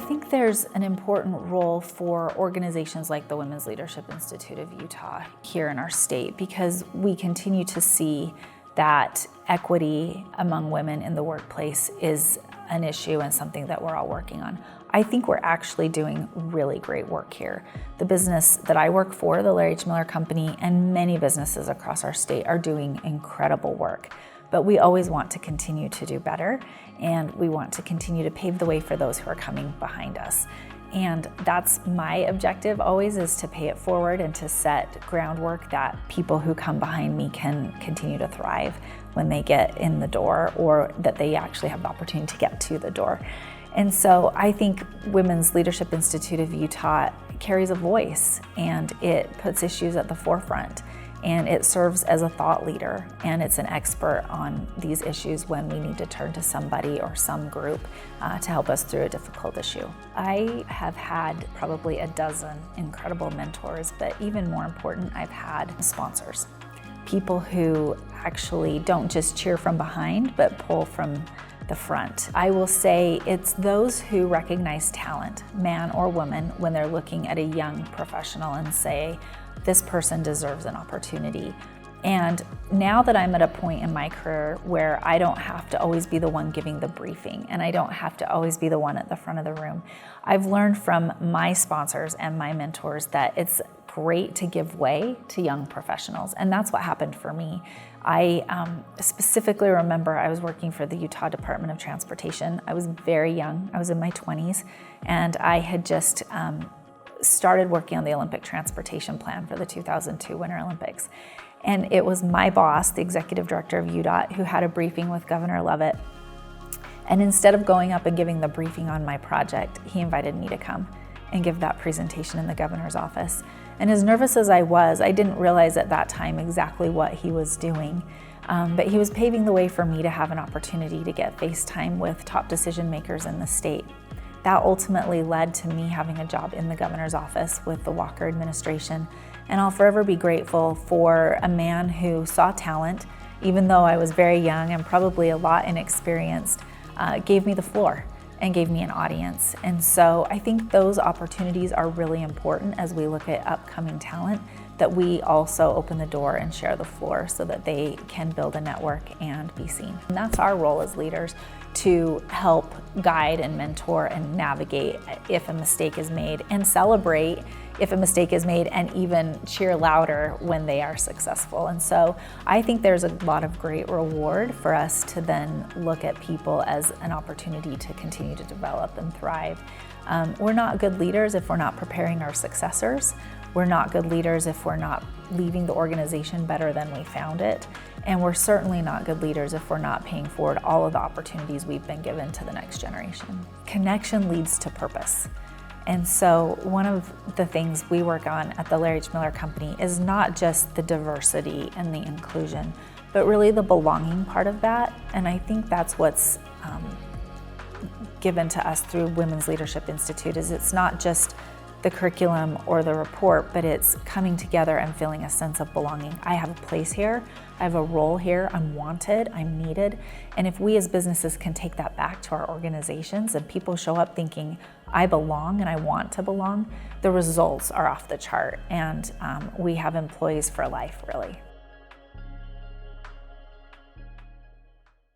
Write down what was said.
think there's an important role for organizations like the Women's Leadership Institute of Utah here in our state, because we continue to see that equity among women in the workplace is an issue and something that we're all working on. I think we're actually doing really great work here. The business that I work for, the Larry H. Miller Company, and many businesses across our state are doing incredible work. But we always want to continue to do better, and we want to continue to pave the way for those who are coming behind us. And that's my objective always, is to pay it forward and to set groundwork that people who come behind me can continue to thrive when they get in the door, or that they actually have the opportunity to get to the door. And so I think Women's Leadership Institute of Utah carries a voice, and it puts issues at the forefront, and it serves as a thought leader, and it's an expert on these issues when we need to turn to somebody or some group to help us through a difficult issue. I have had probably a dozen incredible mentors, but even more important, I've had sponsors. People who actually don't just cheer from behind, but pull from the front. I will say it's those who recognize talent, man or woman, when they're looking at a young professional and say, this person deserves an opportunity. And now that I'm at a point in my career where I don't have to always be the one giving the briefing, and I don't have to always be the one at the front of the room, I've learned from my sponsors and my mentors that it's great to give way to young professionals. And that's what happened for me. I specifically remember I was working for the Utah Department of Transportation. I was very young, I was in my 20s, and I had just started working on the Olympic transportation plan for the 2002 Winter Olympics. And it was my boss, the executive director of UDOT, who had a briefing with Governor Leavitt. And instead of going up and giving the briefing on my project, he invited me to come and give that presentation in the governor's office. And as nervous as I was, I didn't realize at that time exactly what he was doing. But he was paving the way for me to have an opportunity to get face time with top decision makers in the state. That ultimately led to me having a job in the governor's office with the Walker administration. And I'll forever be grateful for a man who saw talent, even though I was very young and probably a lot inexperienced, gave me the floor and gave me an audience. And so I think those opportunities are really important as we look at upcoming talent, that we also open the door and share the floor so that they can build a network and be seen. And that's our role as leaders, to help guide and mentor and navigate if a mistake is made, and celebrate if a mistake is made, and even cheer louder when they are successful. And so I think there's a lot of great reward for us to then look at people as an opportunity to continue to develop and thrive. We're not good leaders if we're not preparing our successors. We're not good leaders if we're not leaving the organization better than we found it. And we're certainly not good leaders if we're not paying forward all of the opportunities we've been given to the next generation. Connection leads to purpose. And so one of the things we work on at the Larry H. Miller Company is not just the diversity and the inclusion, but really the belonging part of that. And I think that's what's given to us through Women's Leadership Institute, is it's not just the curriculum or the report, but it's coming together and feeling a sense of belonging. I have a place here, I have a role here, I'm wanted, I'm needed. And if we as businesses can take that back to our organizations and people show up thinking, I belong and I want to belong, the results are off the chart, and we have employees for life, really.